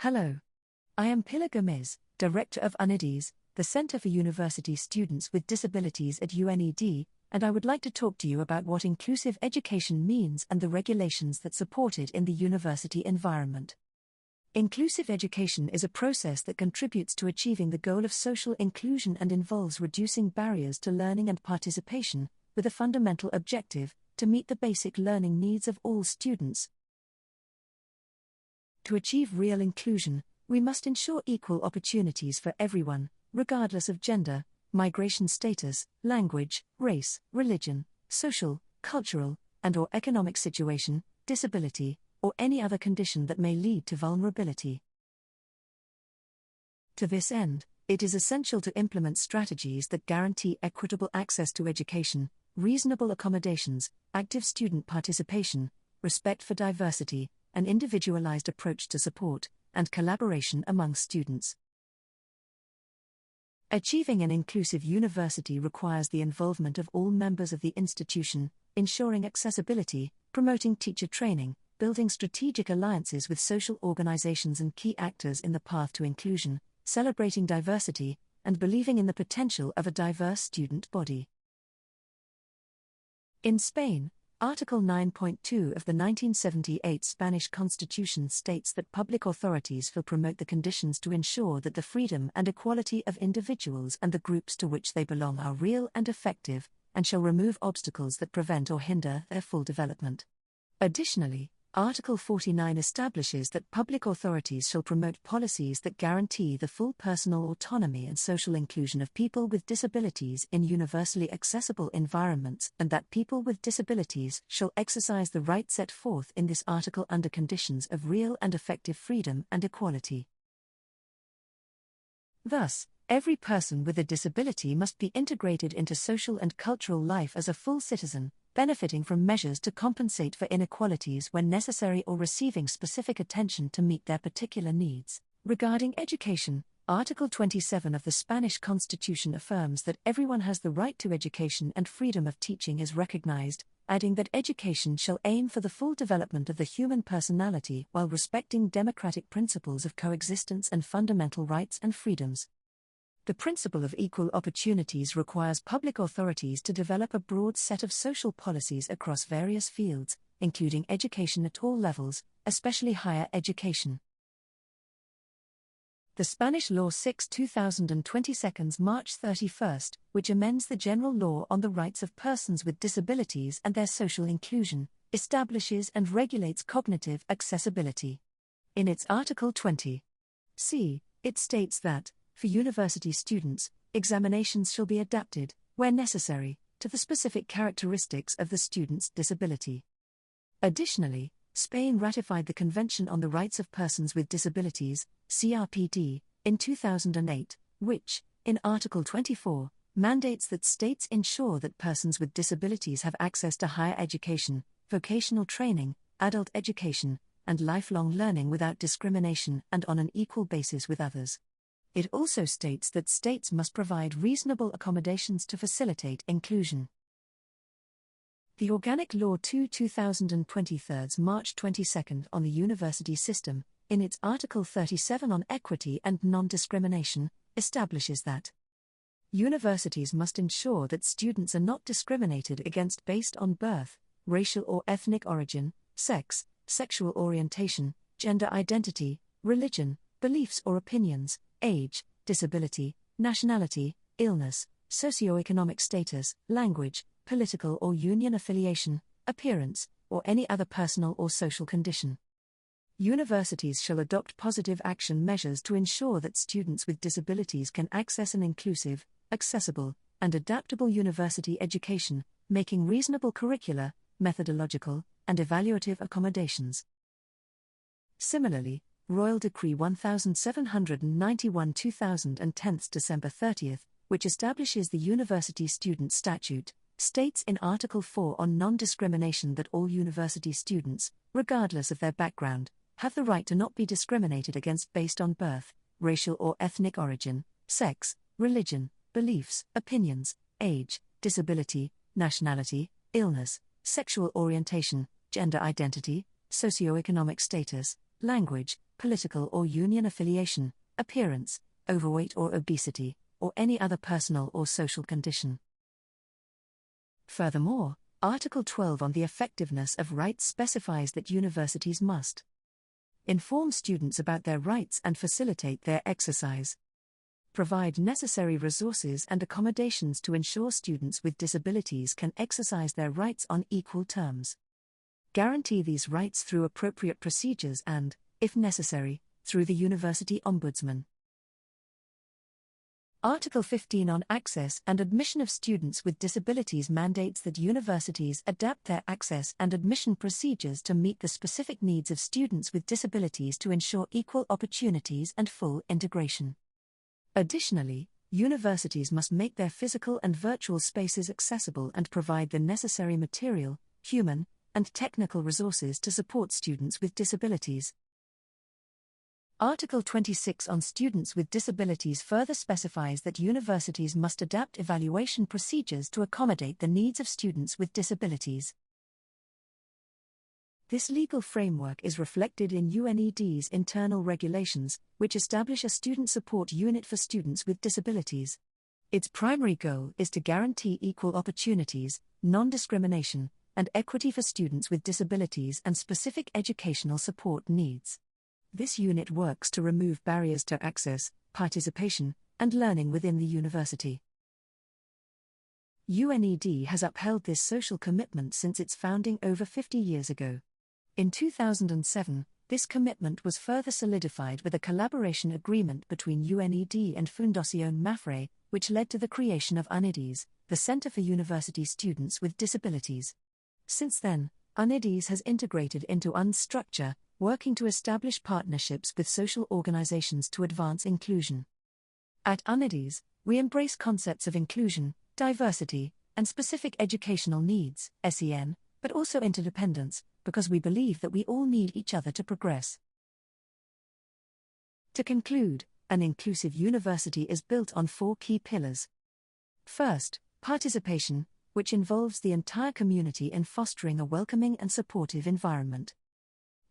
Hello. I am Pilar Gómiz, Director of UNIDIS, the Center for University Students with Disabilities at UNED, and I would like to talk to you about what inclusive education means and the regulations that support it in the university environment. Inclusive education is a process that contributes to achieving the goal of social inclusion and involves reducing barriers to learning and participation, with a fundamental objective to meet the basic learning needs of all students. To achieve real inclusion, we must ensure equal opportunities for everyone, regardless of gender, migration status, language, race, religion, social, cultural, and/or economic situation, disability, or any other condition that may lead to vulnerability. To this end, it is essential to implement strategies that guarantee equitable access to education, reasonable accommodations, active student participation, respect for diversity, an individualized approach to support, and collaboration among students. Achieving an inclusive university requires the involvement of all members of the institution, ensuring accessibility, promoting teacher training, building strategic alliances with social organizations and key actors in the path to inclusion, celebrating diversity, and believing in the potential of a diverse student body. In Spain, Article 9.2 of the 1978 Spanish Constitution states that public authorities will promote the conditions to ensure that the freedom and equality of individuals and the groups to which they belong are real and effective, and shall remove obstacles that prevent or hinder their full development. Additionally, Article 49 establishes that public authorities shall promote policies that guarantee the full personal autonomy and social inclusion of people with disabilities in universally accessible environments, and that people with disabilities shall exercise the rights set forth in this article under conditions of real and effective freedom and equality. Thus, every person with a disability must be integrated into social and cultural life as a full citizen, benefiting from measures to compensate for inequalities when necessary or receiving specific attention to meet their particular needs. Regarding education, Article 27 of the Spanish Constitution affirms that everyone has the right to education and freedom of teaching is recognized, adding that education shall aim for the full development of the human personality while respecting democratic principles of coexistence and fundamental rights and freedoms. The principle of equal opportunities requires public authorities to develop a broad set of social policies across various fields, including education at all levels, especially higher education. The Spanish Law 6/2022 March 31, which amends the General Law on the Rights of Persons with Disabilities and their Social Inclusion, establishes and regulates cognitive accessibility. In its Article 20c, it states that, for university students, examinations shall be adapted, where necessary, to the specific characteristics of the student's disability. Additionally, Spain ratified the Convention on the Rights of Persons with Disabilities, CRPD, in 2008, which, in Article 24, mandates that states ensure that persons with disabilities have access to higher education, vocational training, adult education, and lifelong learning without discrimination and on an equal basis with others. It also states that states must provide reasonable accommodations to facilitate inclusion. The Organic Law 2/2023 March 22 on the university system, in its Article 37 on equity and non-discrimination, establishes that universities must ensure that students are not discriminated against based on birth, racial or ethnic origin, sex, sexual orientation, gender identity, religion, beliefs or opinions, age, disability, nationality, illness, socioeconomic status, language, political or union affiliation, appearance, or any other personal or social condition. Universities shall adopt positive action measures to ensure that students with disabilities can access an inclusive, accessible, and adaptable university education, making reasonable curricula, methodological, and evaluative accommodations. Similarly, Royal Decree 1791 2010 December 30, which establishes the University Student Statute, states in Article 4 on non-discrimination that all university students, regardless of their background, have the right to not be discriminated against based on birth, racial or ethnic origin, sex, religion, beliefs, opinions, age, disability, nationality, illness, sexual orientation, gender identity, socioeconomic status, language, political or union affiliation, appearance, overweight or obesity, or any other personal or social condition. Furthermore, Article 12 on the effectiveness of rights specifies that universities must inform students about their rights and facilitate their exercise, provide necessary resources and accommodations to ensure students with disabilities can exercise their rights on equal terms, guarantee these rights through appropriate procedures and, if necessary, through the University Ombudsman. Article 15 on access and admission of students with disabilities mandates that universities adapt their access and admission procedures to meet the specific needs of students with disabilities to ensure equal opportunities and full integration. Additionally, universities must make their physical and virtual spaces accessible and provide the necessary material, human, and technical resources to support students with disabilities. Article 26 on students with disabilities further specifies that universities must adapt evaluation procedures to accommodate the needs of students with disabilities. This legal framework is reflected in UNED's internal regulations, which establish a student support unit for students with disabilities. Its primary goal is to guarantee equal opportunities, non-discrimination, and equity for students with disabilities and specific educational support needs. This unit works to remove barriers to access, participation, and learning within the university. UNED has upheld this social commitment since its founding over 50 years ago. In 2007, this commitment was further solidified with a collaboration agreement between UNED and Fundación Mafre, which led to the creation of UNIDIS, the Center for University Students with Disabilities. Since then, UNIDIS has integrated into UN's structure, working to establish partnerships with social organizations to advance inclusion. At UNIDIS, we embrace concepts of inclusion, diversity, and specific educational needs, SEN, but also interdependence, because we believe that we all need each other to progress. To conclude, an inclusive university is built on 4 key pillars. First, participation, which involves the entire community in fostering a welcoming and supportive environment.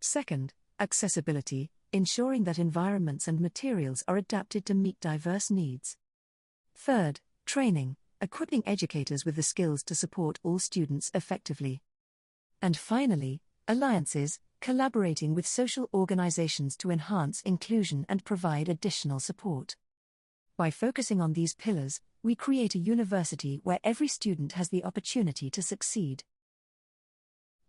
Second, accessibility, ensuring that environments and materials are adapted to meet diverse needs. Third, training, equipping educators with the skills to support all students effectively. And finally, alliances, collaborating with social organizations to enhance inclusion and provide additional support. By focusing on these pillars, we create a university where every student has the opportunity to succeed.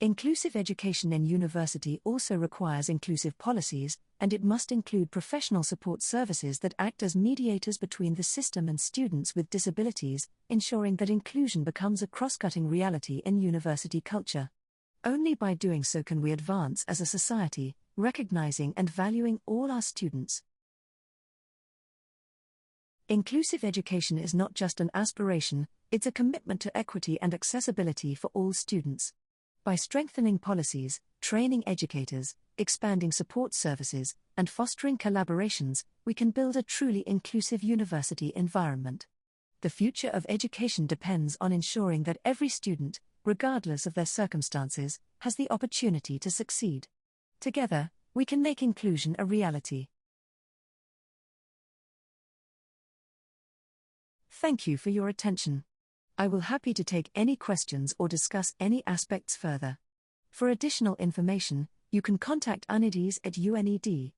Inclusive education in university also requires inclusive policies, and it must include professional support services that act as mediators between the system and students with disabilities, ensuring that inclusion becomes a cross-cutting reality in university culture. Only by doing so can we advance as a society, recognizing and valuing all our students. Inclusive education is not just an aspiration, it's a commitment to equity and accessibility for all students. By strengthening policies, training educators, expanding support services, and fostering collaborations, we can build a truly inclusive university environment. The future of education depends on ensuring that every student, regardless of their circumstances, has the opportunity to succeed. Together, we can make inclusion a reality. Thank you for your attention. I will be happy to take any questions or discuss any aspects further. For additional information, you can contact UNIDIS at UNED.